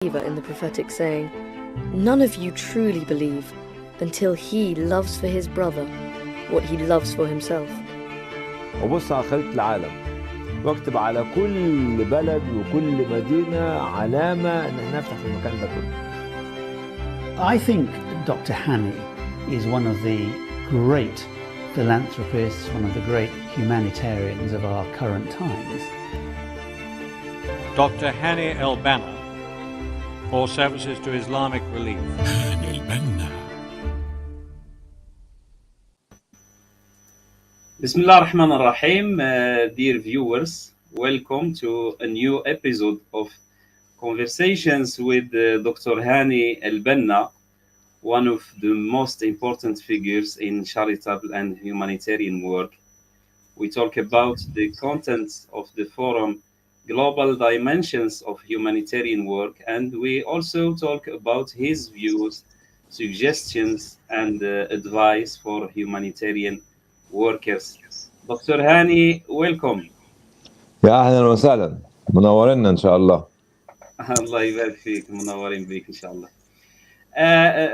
in the prophetic saying, "None of you truly believe until he loves for his brother what he loves for himself." وبص على خريطة العالم واكتب على كل بلد وكل مدينة علامة إن احنا نفتح في المكان ده كله. I think Dr. Hany is one of the great philanthropists, one of the great humanitarians of our current times. Dr. Hany El Banna, for services to Islamic relief. Hany El Banna. Bismillah ar-Rahman ar-Rahim, dear viewers, welcome to a new episode of Conversations with Dr. Hany El Banna, one of the most important figures in charitable and humanitarian work. We talk about the contents of the forum, Global Dimensions of Humanitarian Work, and we also talk about his views, suggestions, and advice for humanitarian workers. Dr. Hany, welcome. يا أهلا وسهلا منورين إن شاء الله. الله يبارك فيك, منورين بيك إن شاء الله.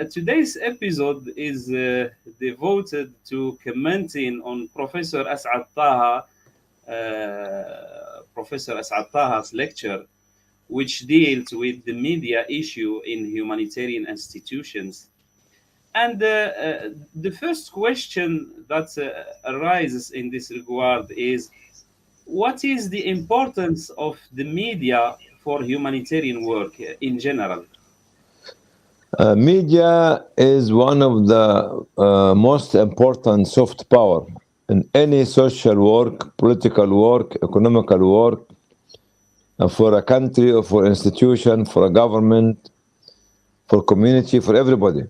Today's episode is devoted to commenting on Professor As'ad Taha's lecture, which deals with the media issue in humanitarian institutions. And the first question that arises in this regard is, what is the importance of the media for humanitarian work in general? Media is one of the most important soft power in any social work, political work, economical work, for a country or for institution, for a government, for community, for everybody.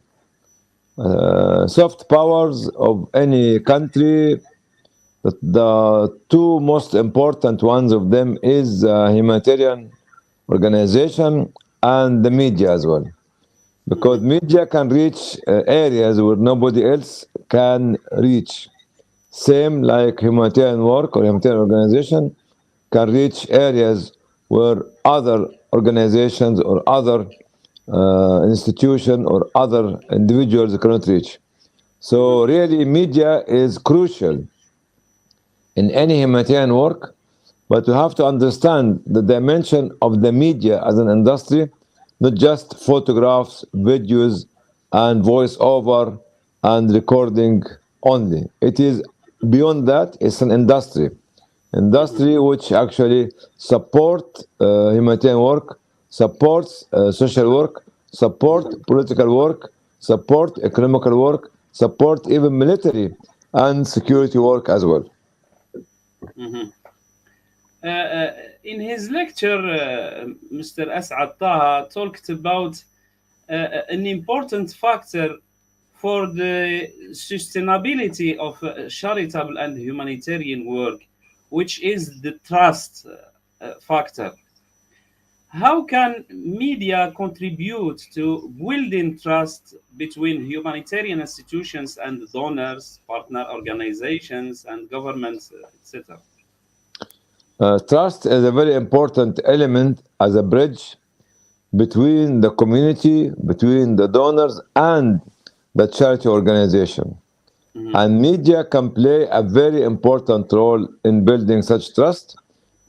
Soft powers of any country, the two most important ones of them is humanitarian organization and the media as well. Because media can reach areas where nobody else can reach. Same like humanitarian work or humanitarian organization can reach areas where other organizations or other institutions or other individuals cannot reach. So really media is crucial in any humanitarian work, but you have to understand the dimension of the media as an industry, not just photographs, videos, and voiceover and recording only. It is beyond that. It's an industry which actually support humanitarian work, supports social work, support political work, support economical work, support even military and security work as well. Mm-hmm. In his lecture, Mr. As'ad Taha talked about an important factor for the sustainability of charitable and humanitarian work, which is the trust factor. How can media contribute to building trust between humanitarian institutions and donors, partner organizations, and governments, etc.? Trust is a very important element as a bridge between the community, between the donors, and the charity organization. Mm-hmm. And media can play a very important role in building such trust.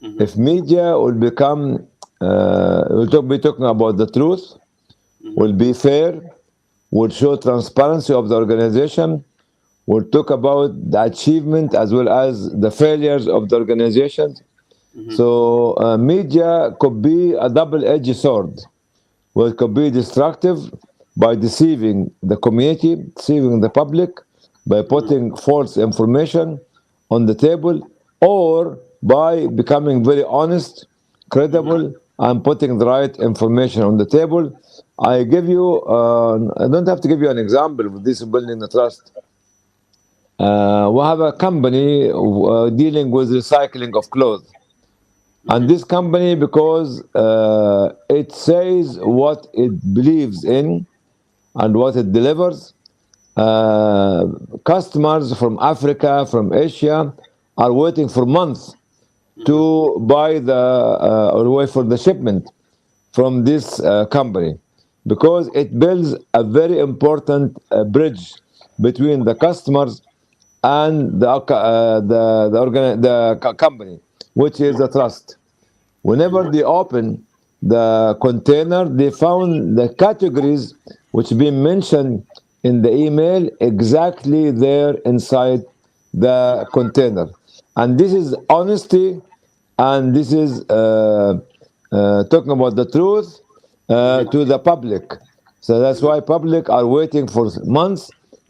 Mm-hmm. If media will become, we'll be talking about the truth, mm-hmm. will be fair, will show transparency of the organization, will talk about the achievement as well as the failures of the organization. Mm-hmm. So media could be a double-edged sword, where it could be destructive by deceiving the community, deceiving the public, by putting false information on the table, or by becoming very honest, credible, and putting the right information on the table. I give you, I don't have to give you an example with this building the trust. We have a company dealing with recycling of clothes. And this company, because it says what it believes in and what it delivers, customers from Africa, from Asia, are waiting for months to buy or wait for the shipment from this company, because it builds a very important bridge between the customers and the company, which is the trust. Whenever they open the container, they found the categories which been mentioned in the email exactly there inside the container. And this is honesty, and this is talking about the truth to the public. So that's why public are waiting for months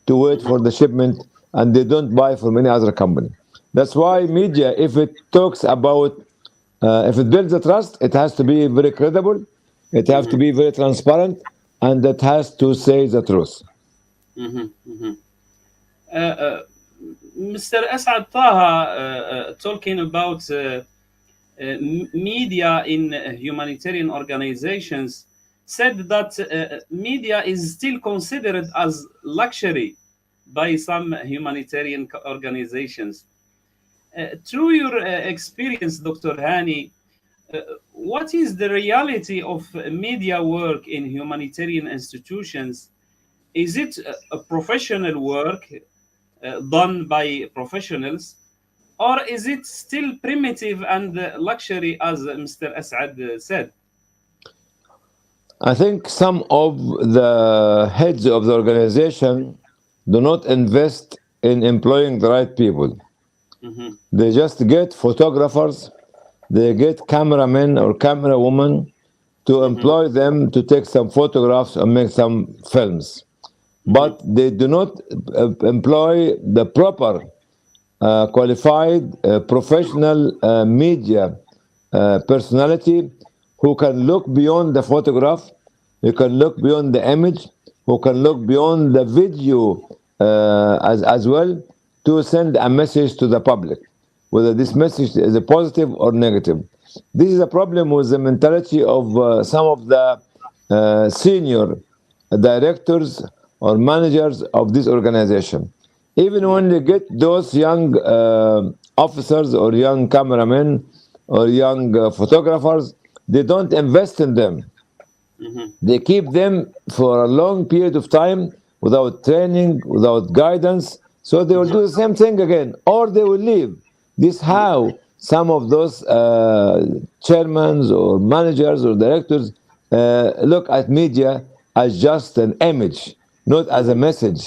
to wait for the shipment, and they don't buy from any other company. That's why media, if it talks about, if it builds the trust, it has to be very credible, it has to be very transparent, and it has to say the truth. Mhm, mhm. Mr. Asad Taha, talking about media in humanitarian organizations, said that media is still considered as luxury by some humanitarian organizations. Through your experience, Dr. Hany, what is the reality of media work in humanitarian institutions? Is it a professional work done by professionals, or is it still primitive and luxury, as Mr. Asad said? I think some of the heads of the organization do not invest in employing the right people. Mhm, They just get photographers, they get cameramen or camera women to mhm, employ them to take some photographs and make some films. mhm, But they do not employ the proper qualified professional media personality who can look beyond the photograph, who can look beyond the image, who can look beyond the video as well, to send a message to the public, whether this message is a positive or negative. This is a problem with the mentality of some of the senior directors or managers of this organization. Even when you get those young officers or young cameramen or young photographers, they don't invest in them. mhm, They keep them for a long period of time without training, without guidance. So they will do the same thing again, or they will leave. This how some of those chairmen or managers or directors look at media as just an image, not as a message,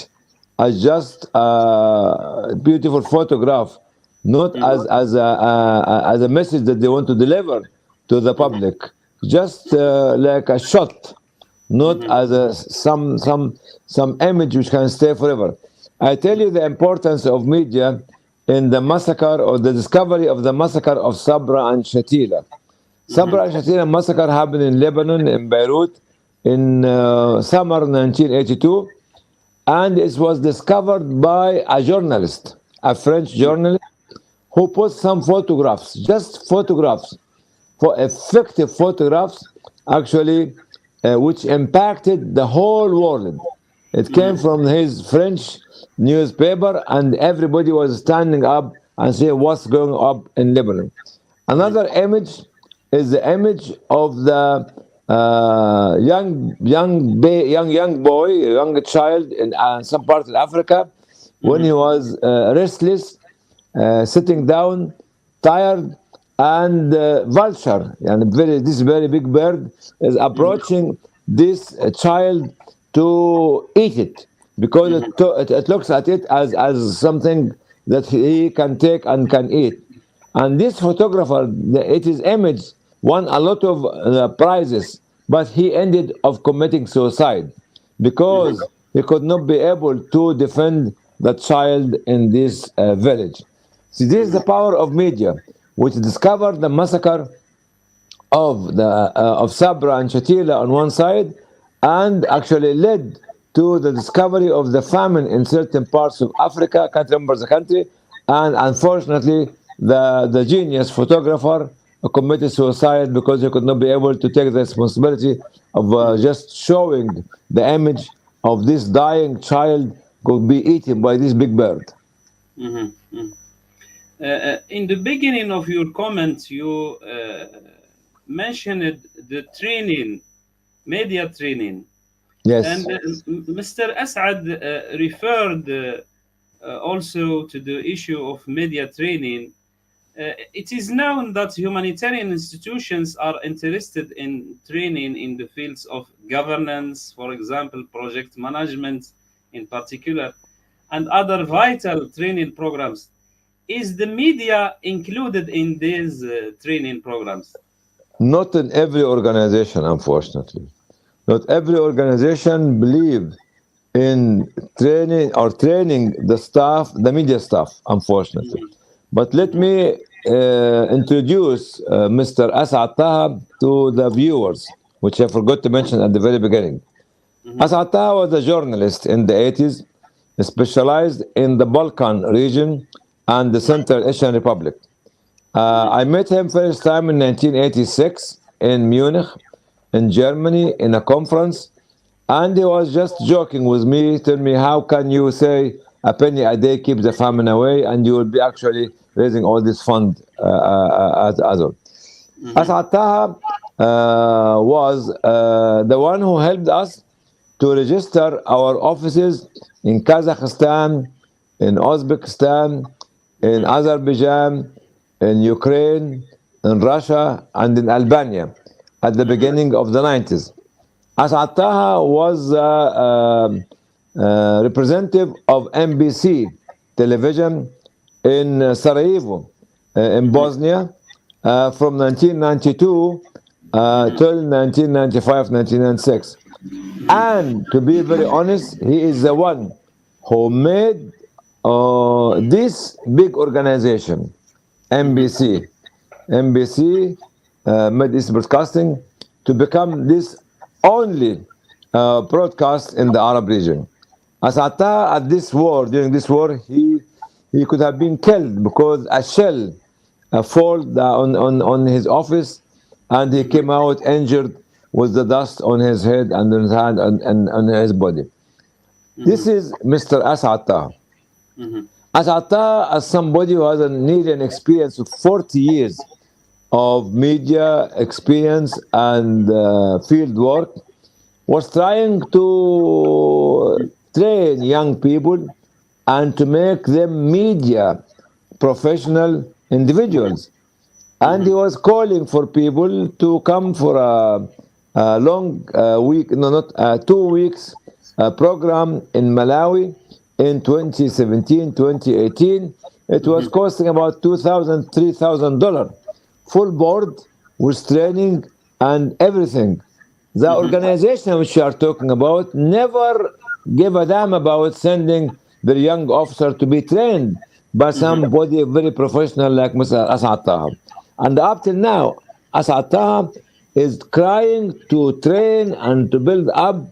as just a beautiful photograph, not as a message that they want to deliver to the public, just like a shot, not mhm, as a some image which can stay forever. I tell you the importance of media in the massacre or the discovery of the massacre of Sabra and Shatila. mhm, Sabra and Shatila massacre happened in Lebanon, in Beirut, in summer 1982, and it was discovered by a journalist, a French journalist, who put some photographs, just photographs, for effective photographs, actually, which impacted the whole world. It came from his French newspaper, and everybody was standing up and saying what's going on in Lebanon. Another image is the image of the young boy, young child in some part of Africa, when he was restless, sitting down, tired, and vulture, and this very big bird is approaching this child to eat it, because it looks at it as something that he can take and can eat. And this photographer, his image won a lot of prizes, but he ended up committing suicide because he could not be able to defend the child in this village. See, this is the power of media, which discovered the massacre of Sabra and Shatila on one side, and actually led to the discovery of the famine in certain parts of Africa. I can't remember the country, and unfortunately, the genius photographer committed suicide because he could not be able to take the responsibility of just showing the image of this dying child could be eaten by this big bird. mhm, mhm. In the beginning of your comment, you mentioned the training, media training. Yes. And Mr. Asad referred also to the issue of media training. It is known that humanitarian institutions are interested in training in the fields of governance, for example, project management in particular, and other vital training programs. Is the media included in these training programs? Not in every organization, unfortunately. Not every organization believe in training the staff, the media staff, unfortunately. But let me introduce Mr. Asad Taha to the viewers, which I forgot to mention at the very beginning. Asad Taha was a journalist in the 80s, specialized in the Balkan region and the Central Asian Republic. I met him first time in 1986 in Munich, in Germany, in a conference, and he was just joking with me, telling me, how can you say a penny a day keeps the famine away, and you will be actually raising all this fund as well. Asad Taha was the one who helped us to register our offices in Kazakhstan, in Uzbekistan, in Azerbaijan, in Ukraine, in Russia, and in Albania at the beginning of the 90s. Asad Taha was representative of NBC television in Sarajevo, in Bosnia, from 1992 till 1995-1996. And to be very honest, he is the one who made this big organization, NBC, Middle East Broadcasting, to become this only broadcast in the Arab region. Asad Taha at this war, during this war, he could have been killed because a shell fall on his office, and he came out injured with the dust on his head and on his hand and on his body. This is Mr. Asad Taha. Asad Taha, as somebody who has nearly an experience of 40 years of media experience and field work, was trying to train young people and to make them media professional individuals. And he was calling for people to come for a long week, no, not 2 weeks program in Malawi in 2017, 2018. It was costing about $2,000, $3,000. Full board with training and everything. The organization which you are talking about never gave a damn about sending their young officer to be trained by somebody very professional like Mr. Asad Taha. And up till now, Asad Taha is trying to train and to build up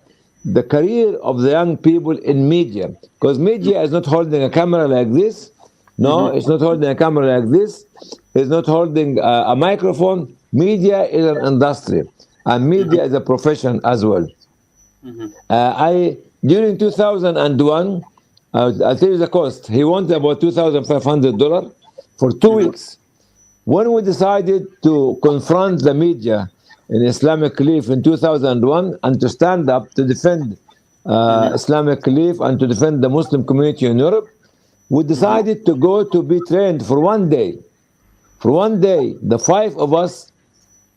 the career of the young people in media. Because media is not holding a camera like this. No, it's not holding a camera like this. It's not holding a microphone. Media is an industry, and media is a profession as well. During 2001, I'll tell you the cost. He wanted about $2,500 for 2 weeks. When we decided to confront the media in Islamic Relief in 2001 and to stand up to defend Islamic Relief and to defend the Muslim community in Europe, we decided to go to be trained for 1 day. For 1 day, the 5 of us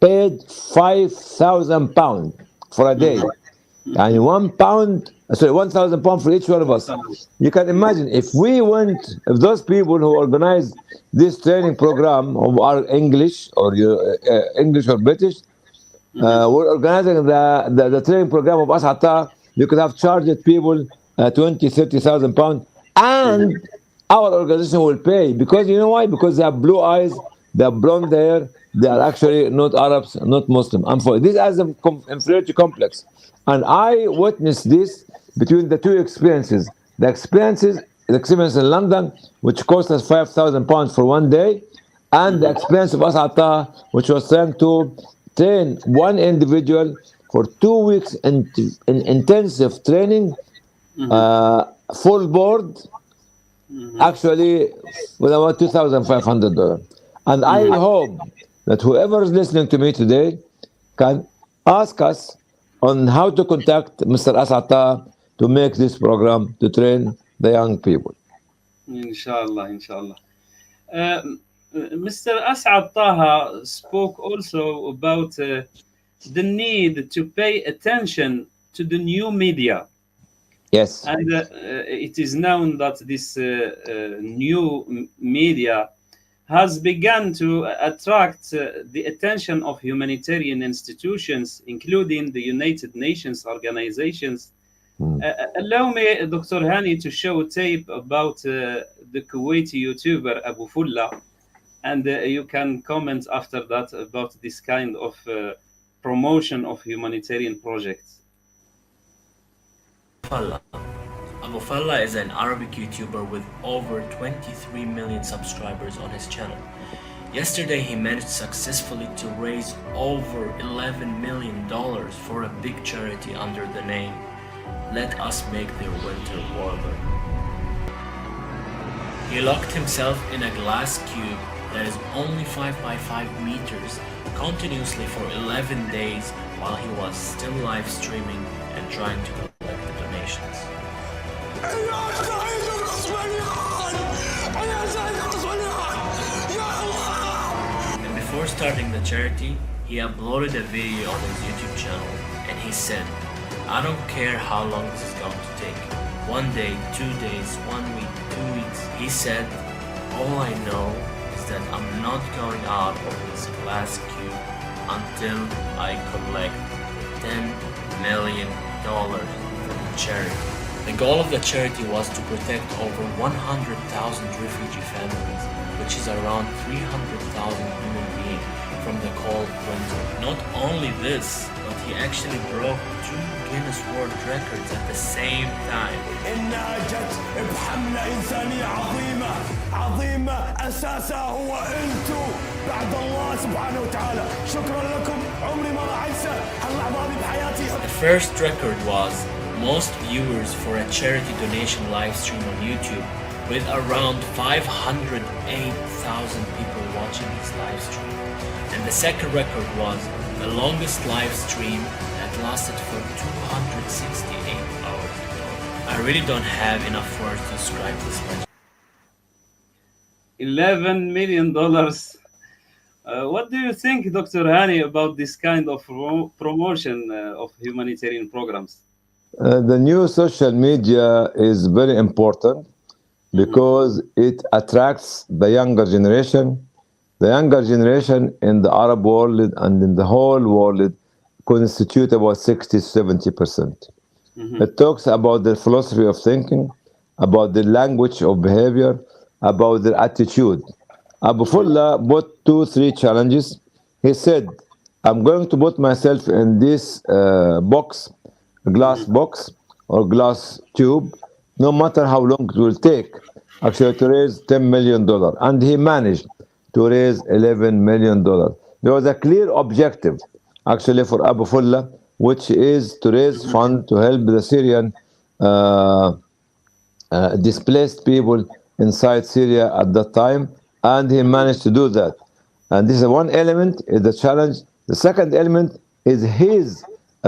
paid £5,000 for a day. And £1,000 for each one of us. You can imagine if those people who organized this training program, who are English or English or British, were organizing the training program of Asad Taha, you could have charged people 20,000, 30,000 pounds, and our organization will pay. Because you know why? Because they have blue eyes, they have blonde hair, they are actually not Arabs, not Muslim. This has an inferiority complex. And I witnessed this between the two experiences. The experience in London, which cost us £5,000 for 1 day, and the experience of Asad Taha, which was trying to train one individual for 2 weeks in intensive training, full board, actually with about $2,500. And I hope that whoever is listening to me today can ask us on how to contact Mr. Asad Taha to make this program to train the young people. Inshallah, inshallah. Mr. Asad Taha spoke also about the need to pay attention to the new media. Yes. And it is known that this new media has begun to attract the attention of humanitarian institutions, including the United Nations organizations. Allow me, Dr. Hany, to show a tape about the Kuwaiti YouTuber Abu Fulla, and you can comment after that about this kind of promotion of humanitarian projects. Abu Falla is an Arabic YouTuber with over 23 million subscribers on his channel. Yesterday he managed successfully to raise over $11 million for a big charity under the name Let Us Make Their Winter Warmer. He locked himself in a glass cube that is only 5 by 5 meters continuously for 11 days while he was still live streaming and trying to collect the donations. And before starting the charity, he uploaded a video on his YouTube channel and he said, "I don't care how long this is going to take. 1 day, 2 days, 1 week, 2 weeks." He said, "All I know is that I'm not going out of this glass cube until I collect $10 million for the charity." The goal of the charity was to protect over 100,000 refugee families, which is around 300,000 human beings, from the cold winter. Not only this, but he actually broke 2 Guinness World Records at the same time. إنها جت بحملة إنسانية عظيمة عظيمة أساسها هو أنتو بعد الله سبحانه وتعالى. شكرا لكم، عمري ما راح أنسى هاللحظة هذه بحياتي. The first record was most viewers for a charity donation live stream on YouTube, with around 508,000 people watching his live stream. And the second record was the longest live stream that lasted for 268 hours. I really don't have enough words to describe this much. $11 million. What do you think, Dr. Hany, about this kind of promotion of humanitarian programs? The new social media is very important because it attracts the younger generation. The younger generation in the Arab world and in the whole world constitute about 60 to 70%. It talks about their philosophy of thinking, about the language of behavior, about their attitude. Abu Fulla put 2-3 challenges. He said, "I'm going to put myself in this box, glass box or glass tube, no matter how long it will take, actually to raise $10 million. And he managed to raise $11 million. There was a clear objective, actually, for Abu Fulla, which is to raise funds to help the Syrian displaced people inside Syria at that time, and he managed to do that. And this is one element, is the challenge. The second element is his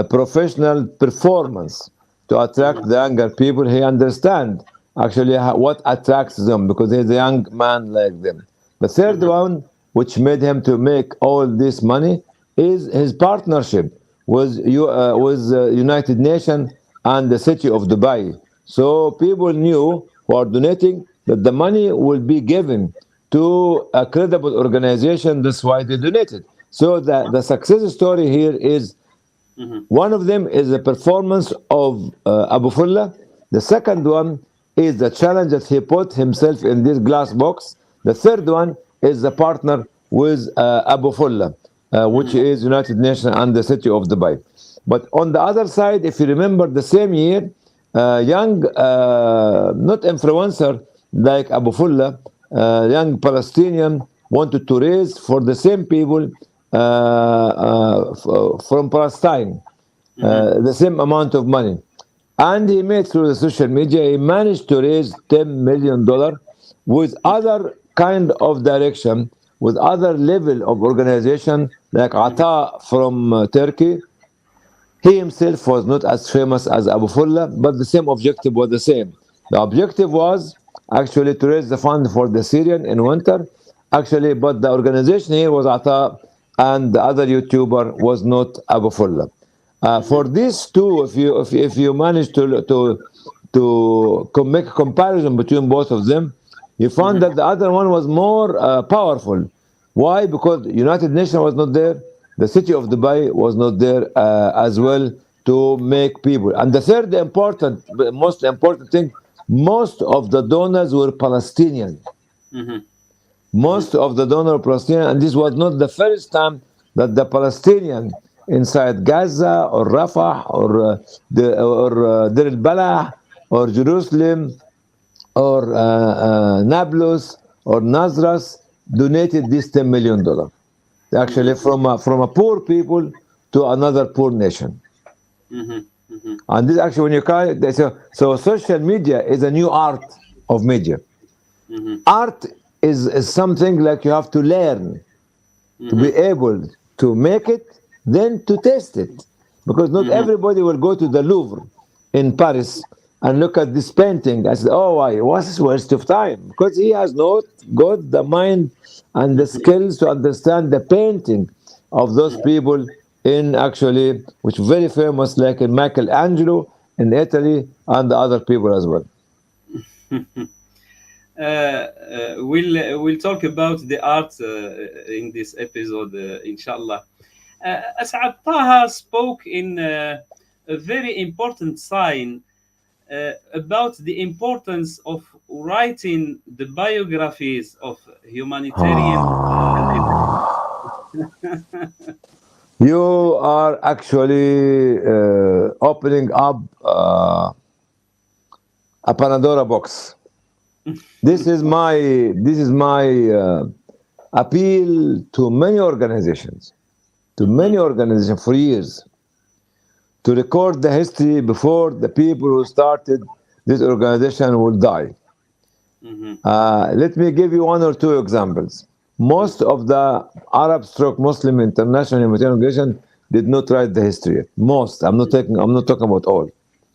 professional performance to attract the younger people. He understands actually what attracts them because he's a young man like them. The third one, which made him to make all this money, is his partnership with United Nations and the city of Dubai. So people knew who are donating that the money will be given to a credible organization. That's why they donated. So the success story here is one of them is the performance of Abu Fulla. The second one is the challenge that he put himself in this glass box. The third one is the partner with Abu Fulla, which is United Nations and the city of Dubai. But on the other side, if you remember the same year, young, not influencer like Abu Fulla, young Palestinian wanted to raise for the same people from Palestine, the same amount of money. And he made through the social media, he managed to raise $10 million with other kind of direction, with other level of organization like Ata from Turkey. He himself was not as famous as Abu Fulla, but the same objective was the same. The objective was actually to raise the fund for the Syrian in winter, actually, but the organization here was Ata, and the other YouTuber was not Abu Fulla. For these two, if you manage to make a comparison between both of them, you found that the other one was more powerful. Why? Because United Nations was not there, the city of Dubai was not there as well to make people. And the third most important thing, most of the donors were Palestinian. Most of the donors were Palestinian, and this was not the first time that the Palestinian inside Gaza or Rafah or Deir al-Balah or Jerusalem or Nablus or Nazareth donated this $10 million. Actually, from a poor people to another poor nation. And this actually, when you call it, so social media is a new art of media. Art is something like you have to learn to be able to make it, then to test it. Because not everybody will go to the Louvre in Paris and look at this painting and say, oh, why? What's this waste of time? Because he has not got the mind and the skills to understand the painting of those people in actually, which very famous, like in Michelangelo in Italy and the other people as well. We'll talk about the art in this episode, inshallah. As'ad Taha spoke in a very important sign about the importance of writing the biographies of humanitarian. You are actually opening up a Pandora box. This is my appeal to many organizations for years, to record the history before the people who started this organization will die. Let me give you one or two examples. Most of the Arab/Muslim International Humanitarian Organization did not write the history yet. Most. I'm not talking about all,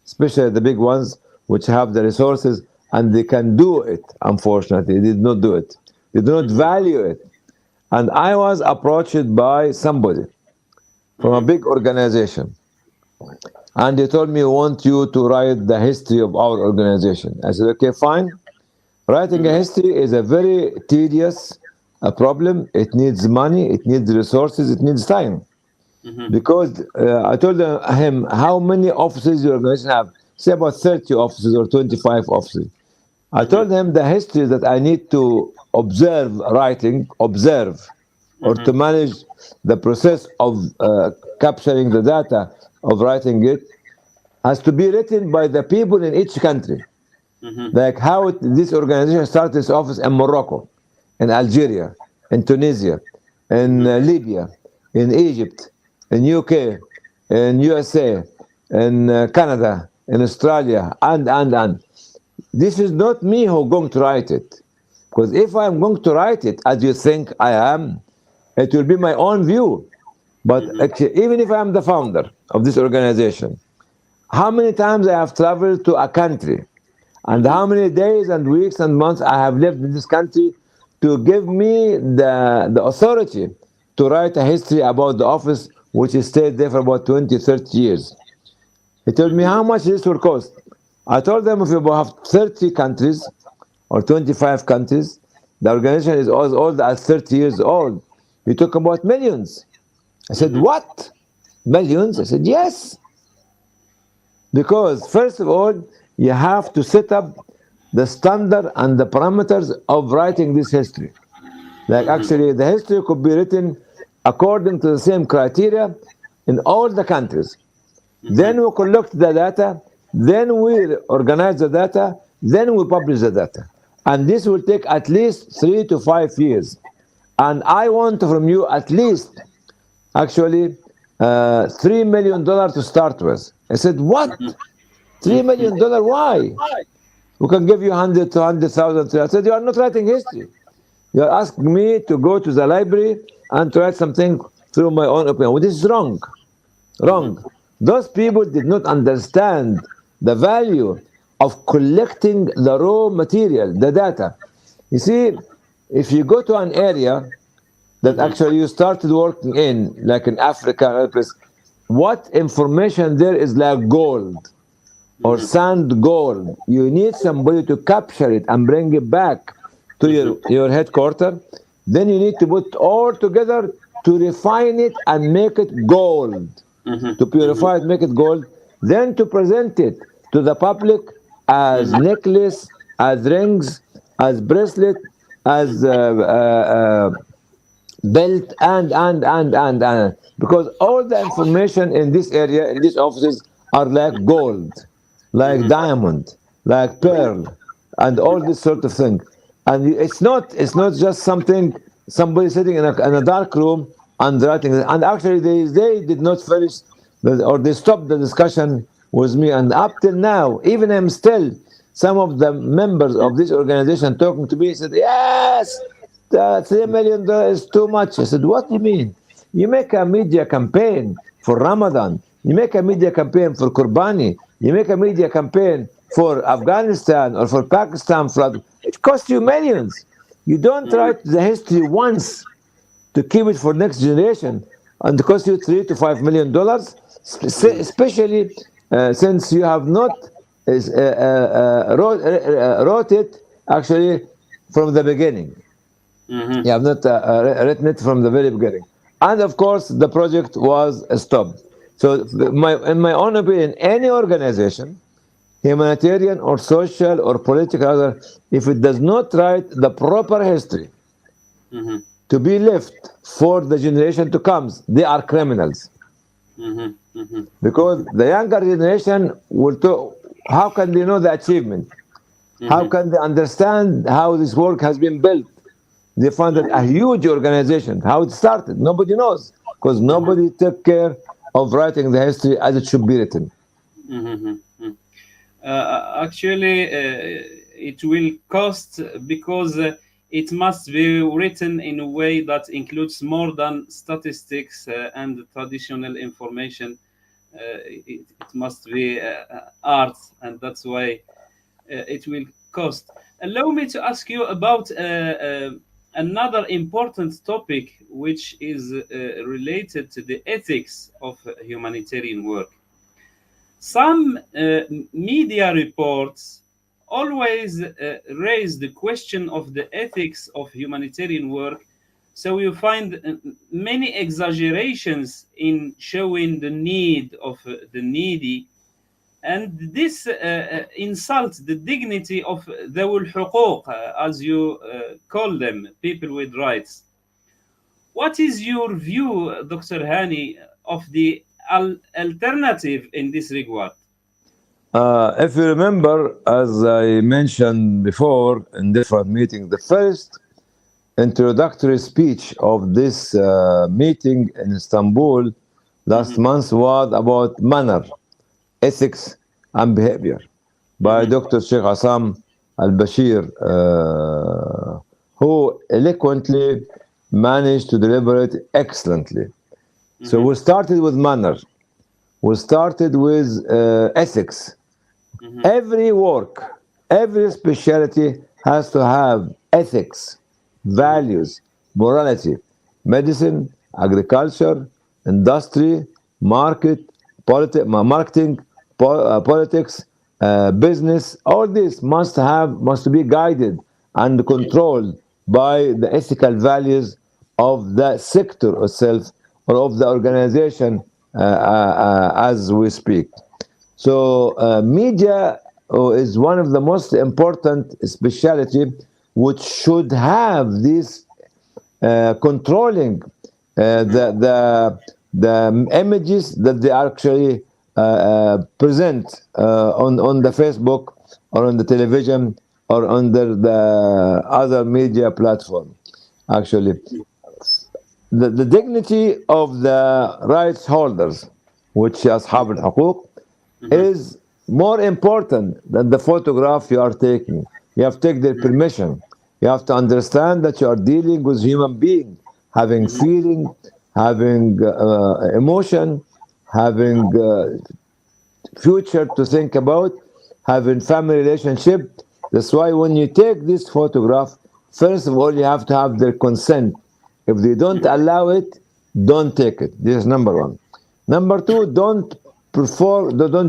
especially the big ones which have the resources and they can do it. Unfortunately, they did not do it. They do not value it. And I was approached by somebody from a big organization, and they told me, "We want you to write the history of our organization." I said, "Okay, fine." Writing a history is a very tedious problem. It needs money, it needs resources, it needs time. Because I told him, how many offices your organization have? Say about 30 offices or 25 offices. I told him the history that I need to observe, or to manage the process of capturing the data, of writing it, has to be written by the people in each country. Like how this organization started its office in Morocco, in Algeria, in Tunisia, in Libya, in Egypt, in UK, in USA, in Canada, in Australia, and. This is not me who's going to write it. Because if I'm going to write it, as you think I am, it will be my own view. But actually, even if I'm the founder of this organization, how many times I have traveled to a country, and how many days and weeks and months I have lived in this country to give me the authority to write a history about the office, which has stayed there for about 20, 30 years. He told me how much this will cost. I told them, if you have 30 countries or 25 countries, the organization is as old as 30 years old. You talk about millions. I said, what? Millions? I said, yes. Because first of all, you have to set up the standard and the parameters of writing this history. Like actually, the history could be written according to the same criteria in all the countries. Then we collect the data, then we organize the data, then we publish the data. And this will take at least 3 to 5 years. And I want from you at least, actually, $3 million to start with. I said, what? $3 million? Why? We can give you 100 to 100,000. I said, you are not writing history. You're asking me to go to the library and to write something through my own opinion. Well, this is wrong. Wrong. Those people did not understand the value of collecting the raw material, the data. You see, if you go to an area that actually you started working in, like in Africa and other places, what information there is like gold or sand gold. You need somebody to capture it and bring it back to your headquarters. Then you need to put all together to refine it and make it gold. To purify it, make it gold, then to present it to the public as necklace, as rings, as bracelet, as belt, and because all the information in this area, in these offices, are like gold, like diamond, like pearl, and all this sort of thing. And it's not just something somebody sitting in a dark room and writing. And actually, they did not finish, or they stopped the discussion with me. And up till now, even I'm still, some of the members of this organization talking to me said, yes, the $3 million is too much. I said, what do you mean? You make a media campaign for Ramadan. You make a media campaign for Qurbani. You make a media campaign for Afghanistan or for Pakistan flood. It costs you millions. You don't write the history once to keep it for next generation, and it costs you $3 to $5 million, especially since you have not wrote it actually from the beginning. You have not written it from the very beginning. And of course, the project was stopped. So, in my own opinion, any organization, humanitarian or social or political, if it does not write the proper history to be left for the generation to come, they are criminals. Because the younger generation will talk, how can they know the achievement? How can they understand how this work has been built? They found that a huge organization, how it started, nobody knows, because nobody took care of writing the history as it should be written. Actually, it will cost because it must be written in a way that includes more than statistics and traditional information. It must be art, and that's why it will cost. Allow me to ask you about another important topic, which is related to the ethics of humanitarian work. Some media reports always raise the question of the ethics of humanitarian work. So you find many exaggerations in showing the need of the needy, and this insults the dignity of ذوي الحقوق, as you call them, people with rights. What is your view, Dr. Hany, of the alternative in this regard? If you remember, as I mentioned before in different meetings, the first introductory speech of this meeting in Istanbul last month was about manner, ethics, and behavior by Dr. Sheikh Assam al-Bashir, who eloquently managed to deliver it excellently. So we started with manner. We started with ethics. Every work, every specialty has to have ethics, values, morality, medicine, agriculture, industry, marketing, politics, business. All this must be guided and controlled by the ethical values of the sector itself or of the organization as we speak. So media is one of the most important specialty which should have this controlling the images that they actually present on the Facebook or on the television or under the other media platform. Actually, the dignity of the rights holders, which is أصحاب الحقوق, is more important than the photograph you are taking. You have to take their permission. You have to understand that you are dealing with human being, having feeling, having emotion, having future to think about, having family relationship. That's why when you take this photograph, first of all, you have to have their consent. If they don't allow it, don't take it. This is number one. Number two, don't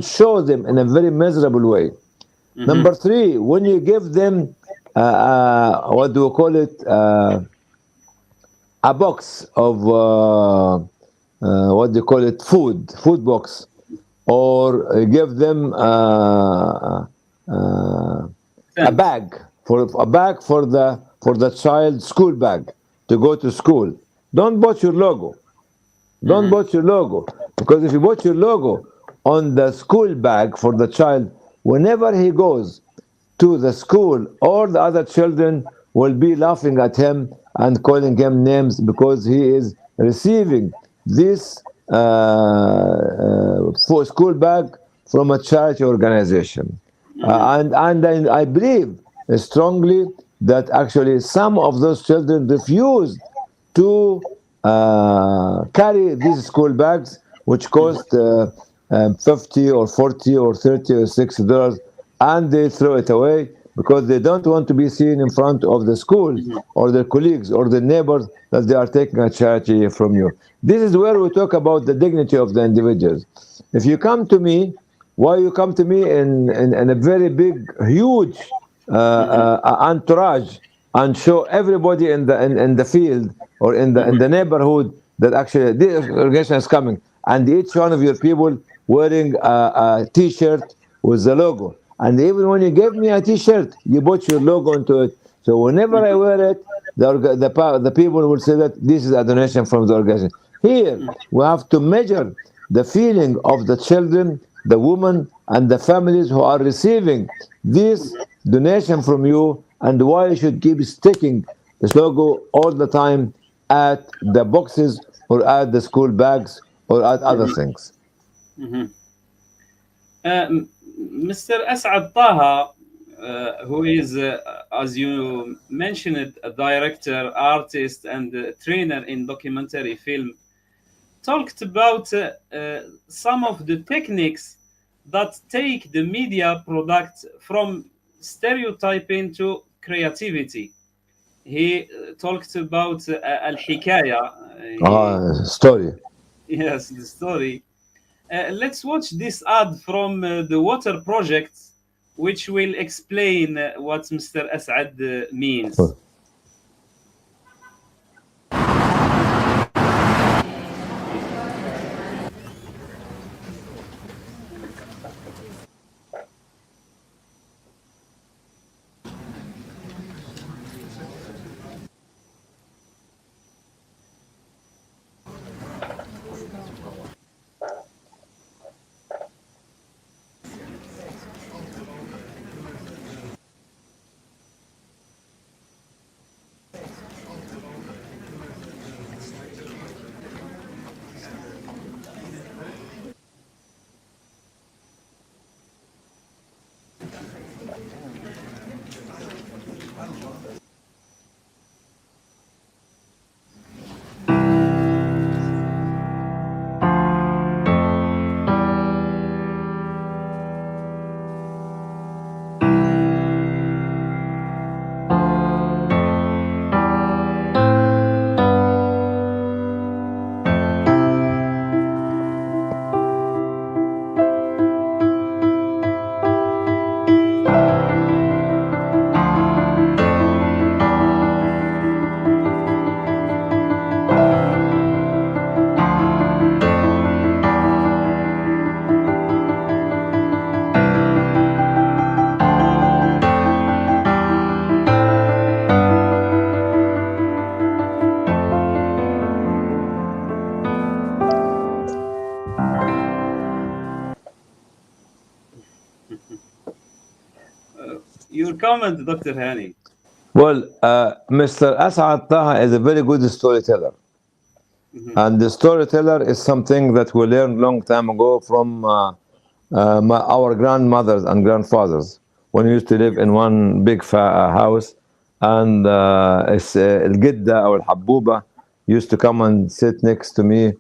show them in a very miserable way. Number three, when you give them, what do we call it, a box of, what do you call it, food box, or give them a bag for the child, school bag to go to school. Don't put your logo. Don't put your logo, because if you put your logo on the school bag for the child, whenever he goes to the school, all the other children will be laughing at him and calling him names because he is receiving this for school bag from a charity organization. And I believe strongly that actually some of those children refused to carry these school bags, which cost 50 or 40 or 30 or $60, and they throw it away because they don't want to be seen in front of the school or their colleagues or the neighbors that they are taking a charity from you. This is where we talk about the dignity of the individuals. If you come to me, why you come to me in a very big, huge entourage and show everybody in the field or in the neighborhood that actually this organization is coming, and each one of your people wearing a T-shirt with the logo, and even when you gave me a T-shirt, you put your logo into it. So whenever I wear it, the people will say that this is a donation from the organization. Here we have to measure the feeling of the children, the women, and the families who are receiving this donation from you, and why you should keep sticking this logo all the time at the boxes or at the school bags or at other things. Mr. As'ad Taha, who is, as you mentioned, a director, artist, and trainer in documentary film, talked about some of the techniques that take the media product from stereotyping to creativity. He talked about al-hikaya. Story. Yes, the story. Let's watch this ad from the Water Project, which will explain what Mr. As'ad means. Your comment, Dr. Hany. Well, Mr. As'ad Taha is a very good storyteller. And the storyteller is something that we learned long time ago from our grandmothers and grandfathers when we used to live in one big house, and الجدة or الحبوبة used to come and sit next to me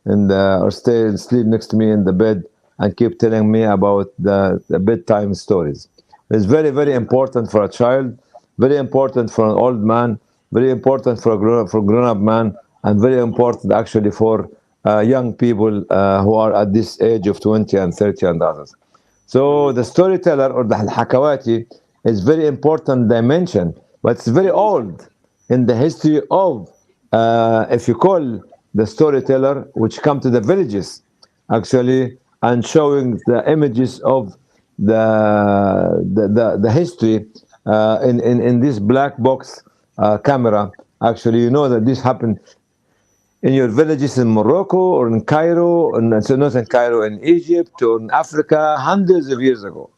or sleep next to me in the bed and keep telling me about the bedtime stories. It's very, very important for a child, very important for an old man, very important for a grown-up man, and very important actually for young people who are at this age of 20 and 30 and others. So the storyteller or the hakawati is very important dimension, but it's very old in the history of, if you call the storyteller, which come to the villages actually and showing the images of the history in this black box camera. Actually, you know that this happened in your villages in Morocco or in Cairo, so not in Cairo, in Egypt or in Africa, hundreds of years ago.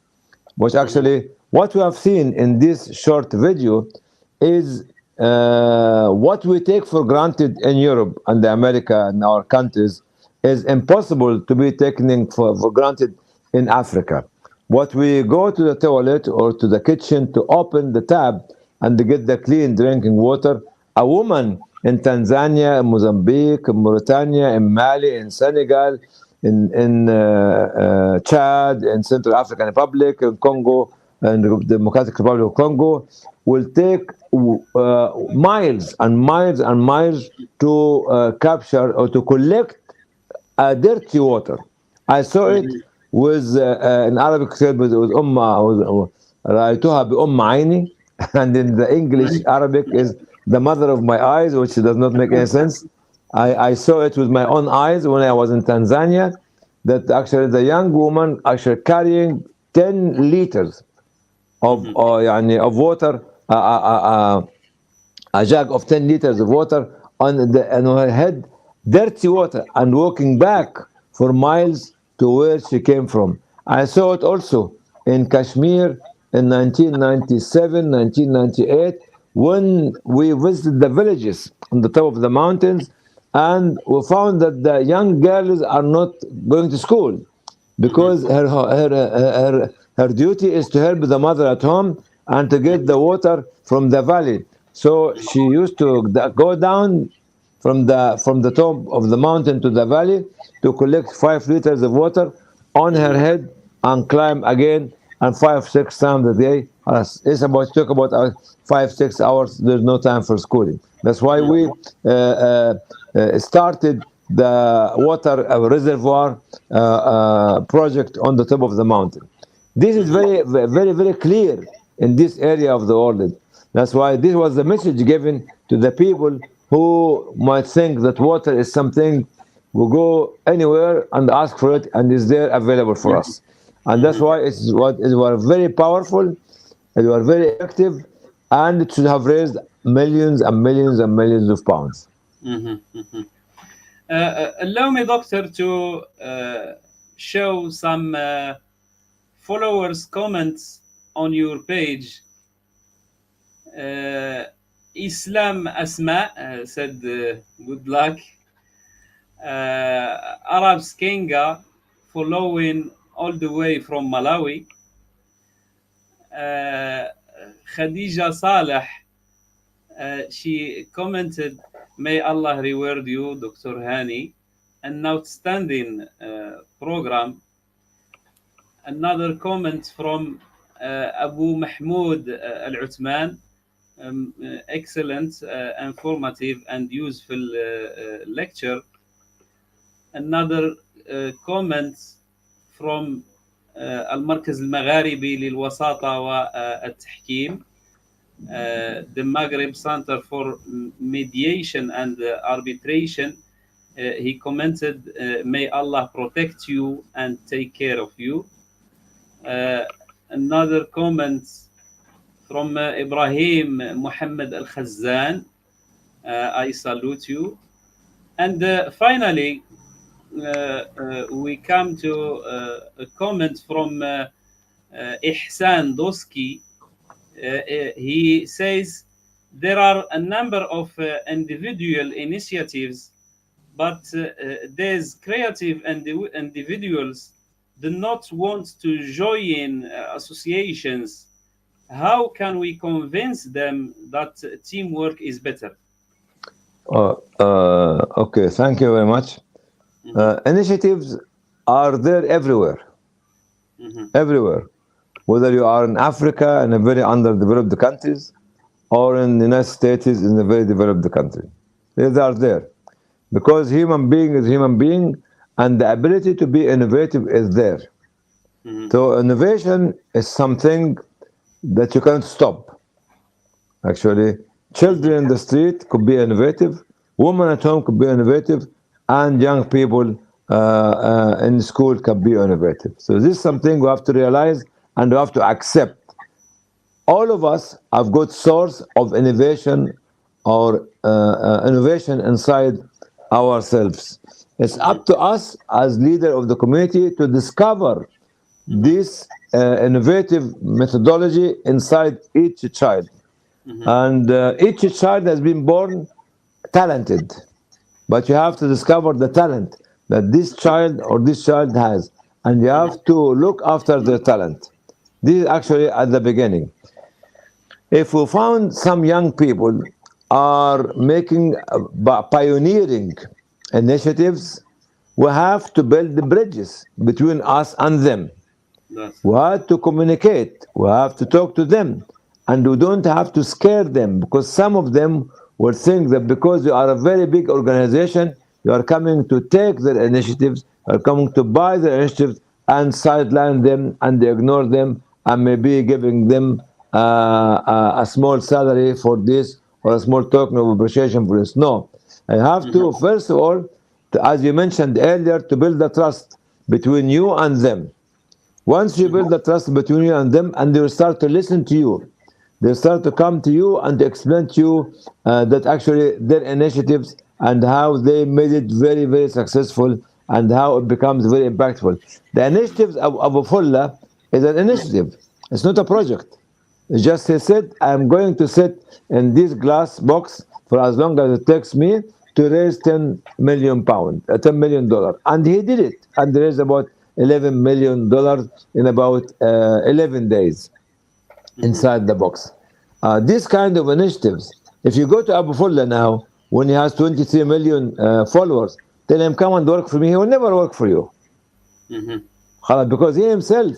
Which actually, what we have seen in this short video is what we take for granted in Europe and America and our countries is impossible to be taken for granted in Africa. What we go to the toilet or to the kitchen to open the tap and to get the clean drinking water, a woman in Tanzania, in Mozambique, in Mauritania, in Mali, in Senegal, in Chad, in Central African Republic, in Congo, and the Democratic Republic of Congo, will take miles and miles and miles to capture or to collect dirty water. I saw it with in Arabic said with رأيتها بأم عيني, and in the English Arabic is the mother of my eyes, which does not make any sense. I saw it with my own eyes when I was in Tanzania, that actually the young woman actually carrying 10 liters of of water, a jug of 10 liters of water on her head, dirty water, and walking back for miles to where she came from. I saw it also in Kashmir in 1997, 1998, when we visited the villages on the top of the mountains, and we found that the young girls are not going to school because her duty is to help the mother at home and to get the water from the valley. So she used to go down from the top of the mountain to the valley to collect 5 liters of water on her head and climb again, and 5-6 times a day. It's about talk about 5-6 hours. There's no time for schooling. That's why we started the water reservoir project on the top of the mountain. This is very, very, very clear in this area of the world. That's why this was the message given to the people who might think that water is something we go anywhere and ask for it and is there available for us. And that's why it was very powerful, it was very effective, and it should have raised millions and millions and millions of pounds. Allow me, doctor, to show some followers' comments on your page. Islam Asma said, good luck. Arabs Kenga following all the way from Malawi. Khadija Saleh, she commented, may Allah reward you, Dr. Hany, an outstanding program. Another comment from Abu Mahmoud Al-Uthman, excellent, informative and useful lecture. Another comment from المركز المغاربي للوساطة والتحكيم, the Maghreb Center for Mediation and Arbitration. He commented, may Allah protect you and take care of you. Another comment from Ibrahim Muhammad Al-Khazan, I salute you. And finally, we come to a comment from Ihsan Doski. He says, there are a number of individual initiatives, but these creative individuals do not want to join associations. how can we convince them that teamwork is better? Okay, thank you very much. Initiatives are there everywhere, everywhere. Whether you are in Africa, in a very underdeveloped countries, or in the United States, in a very developed country. They are there. Because human being is human being, and the ability to be innovative is there. So innovation is something that you can't stop. Actually, children in the street could be innovative, women at home could be innovative, and young people in school can be innovative. So this is something we have to realize and we have to accept. All of us have got source of innovation or innovation inside ourselves. It's up to us as leader of the community to discover this innovative methodology inside each child. And each child has been born talented, but you have to discover the talent that this child or this child has, and you have to look after their talent. This is actually at the beginning. If we found some young people are making pioneering initiatives, we have to build the bridges between us and them. We have to communicate. We have to talk to them. And we don't have to scare them, because some of them will think that because you are a very big organization, you are coming to take their initiatives, you are coming to buy their initiatives and sideline them and ignore them and maybe giving them a small salary for this or a small token of appreciation for this. No. I have to, first of all, as you mentioned earlier, to build the trust between you and them. Once you build the trust between you and them, and they will start to listen to you, they start to come to you and to explain to you that actually their initiatives and how they made it very, very successful and how it becomes very impactful. The initiatives of Abu Fulla is an initiative. It's not a project. It's just he said, I'm going to sit in this glass box for as long as it takes me to raise 10 million pounds, $10 million. And he did it. And raised about $11 million in about 11 days inside the box. This kind of initiatives, if you go to Abu Fulla now, when he has 23 million followers, tell him, come and work for me, he will never work for you. Because he himself,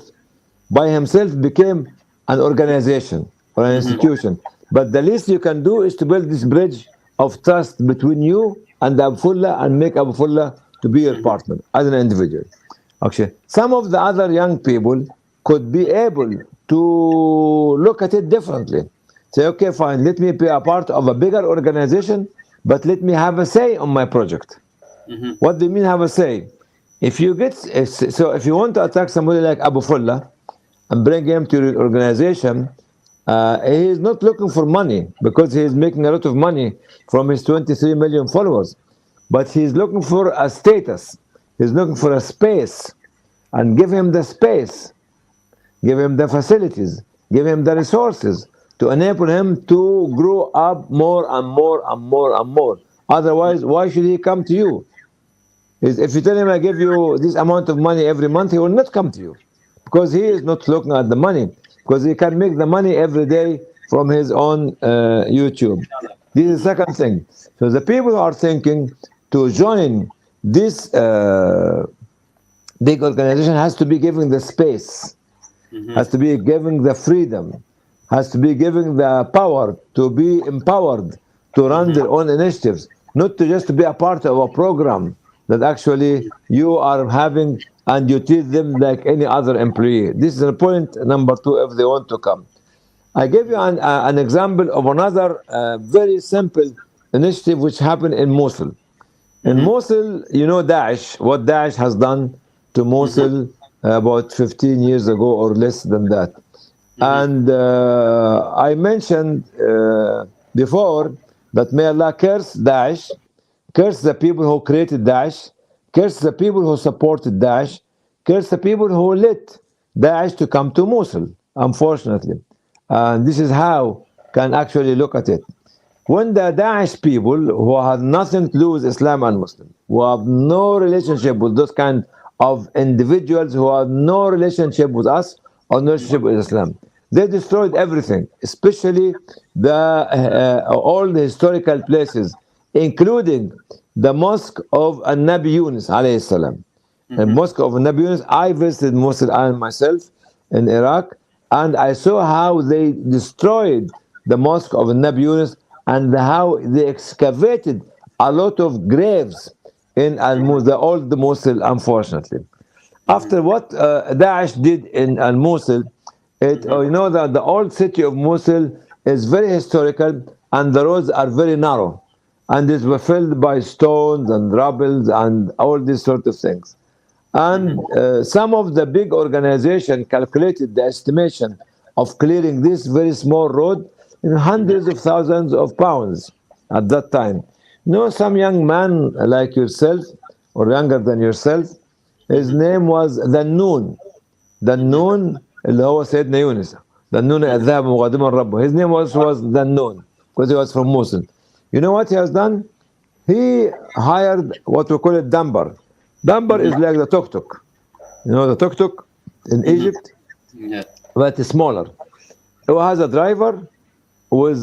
by himself, became an organization or an institution. But the least you can do is to build this bridge of trust between you and Abu Fulla and make Abu Fulla to be your partner as an individual. Okay. Some of the other young people could be able to look at it differently. Say, okay, fine, let me be a part of a bigger organization, but let me have a say on my project. What do you mean have a say? If you want to attack somebody like Abu Fulla and bring him to your organization, he is not looking for money, because he is making a lot of money from his 23 million followers. But he is looking for a status. He's looking for a space. And give him the space. Give him the facilities. Give him the resources to enable him to grow up more and more and more and more. Otherwise, why should he come to you? If you tell him, I give you this amount of money every month, he will not come to you. Because he is not looking at the money. Because he can make the money every day from his own YouTube. This is the second thing. So the people who are thinking to join this big organization has to be given the space, has to be given the freedom, has to be given the power to be empowered to run their own initiatives, not to just be a part of a program that actually you are having and you treat them like any other employee. This is point number 2 if they want to come. I gave you an example of another very simple initiative which happened in Mosul. In Mosul, you know Daesh, what Daesh has done to Mosul about 15 years ago or less than that. And I mentioned before that may Allah curse Daesh, curse the people who created Daesh, curse the people who supported Daesh, curse the people who let Daesh to come to Mosul, unfortunately. And this is how can actually look at it. When the Daesh people who have nothing to do with Islam and Muslim, who have no relationship with those kind of individuals who have no relationship with us or no relationship with Islam, They destroyed everything, especially all the historical places, including the mosque of Nabi Yunus alayhi salam. The mosque of Nabi Yunus, I visited Mosul and myself in Iraq, and I saw how they destroyed the mosque of Nabi Yunus and how they excavated a lot of graves in the old Mosul, unfortunately. After what Daesh did in Mosul, you know that the old city of Mosul is very historical and the roads are very narrow, and it was filled by stones and rubble and all these sort of things. And some of the big organizations calculated the estimation of clearing this very small road in hundreds of thousands of pounds at that time. You know, some young man like yourself or younger than yourself, his name was Dhannoon. Dhannoon اللي هو سيدنا يونس. Dhannoon الذهب مقدما ربه. His name was Dhannoon because he was from Mosul. You know what he has done? He hired what we call it dumper. Dumper is like the tuk-tuk. You know the tuk-tuk in Egypt? Yeah. But it's smaller. It has a driver with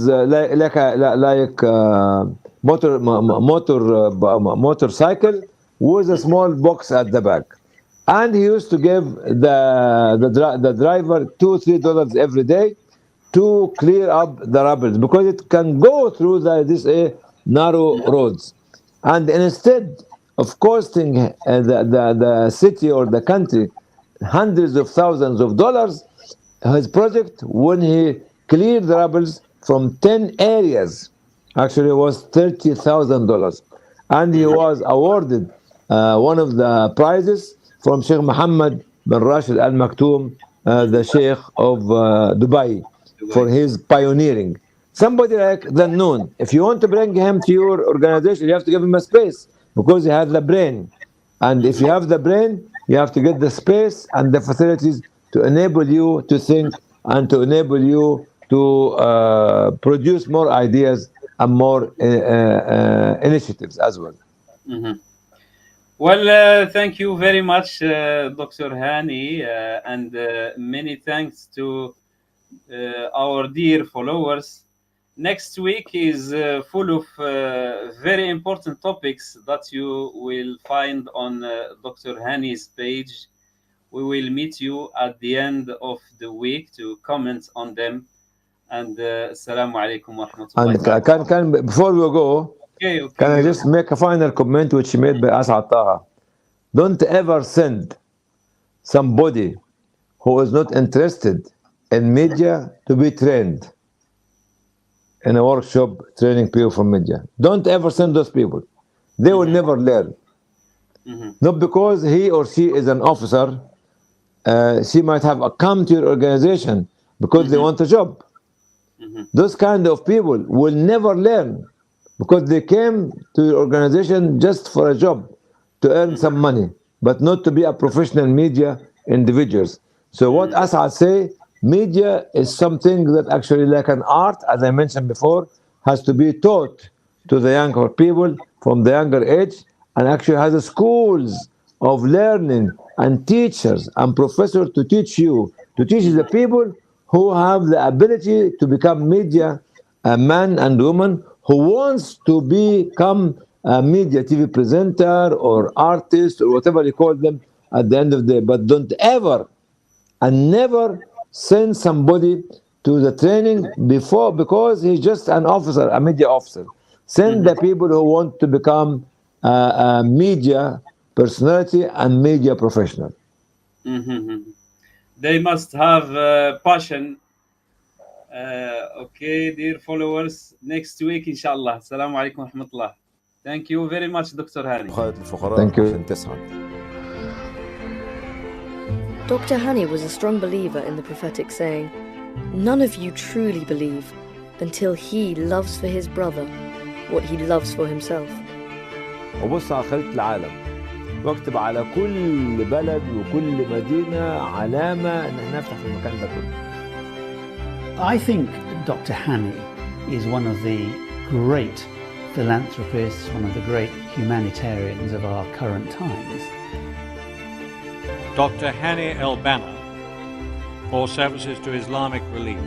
motorcycle with a small box at the back. And he used to give the driver $2-3 every day to clear up the rubble because it can go through these narrow roads. And instead of costing the city or the country hundreds of thousands of dollars, his project, when he cleared the rubbles from 10 areas, actually it was $30,000. And he was awarded one of the prizes from Sheikh Mohammed bin Rashid Al Maktoum, the Sheikh of Dubai, for his pioneering. Somebody like Dhannoon, if you want to bring him to your organization, you have to give him a space because he has the brain. And if you have the brain, you have to get the space and the facilities to enable you to think and to enable you to produce more ideas and more initiatives as well. Well, thank you very much, Dr. Hany, and many thanks to our dear followers. Next week is full of very important topics that you will find on Dr. Hany's page. We will meet you at the end of the week to comment on them. And Assalamu alaikum wa rahmatullahi. And before we go, okay. Can I just make a final comment which made by As'ad Taha? Don't ever send somebody who is not interested in media to be trained in a workshop training people from media. Don't ever send those people. They will never learn. Not because he or she is an officer. She might have come to your organization because they want a job. Those kind of people will never learn because they came to your organization just for a job, to earn some money, but not to be a professional media individuals. So what As'ad say, media is something that actually like an art, as I mentioned before, has to be taught to the younger people from the younger age, and actually has a schools of learning and teachers and professors to teach you, to teach the people who have the ability to become media man and woman who wants to become a media TV presenter or artist or whatever you call them at the end of the day. But don't ever and never send somebody to the training before because he's just an officer, a media officer. Send the people who want to become a media personality and media professional. They must have passion. Okay, dear followers, next week inshallah. Assalamu alaikum wa rahmatullah. Thank you very much, Dr. Hany. Thank you. Dr. Hany was a strong believer in the prophetic saying, "None of you truly believe until he loves for his brother what he loves for himself." وبص على خريطة العالم واكتب على كل بلد وكل مدينة علامة إن احنا نفتح في المكان ده كله. I think Dr. Hany is one of the great philanthropists, one of the great humanitarians of our current times. Dr. Hany El Banna, or services to Islamic relief.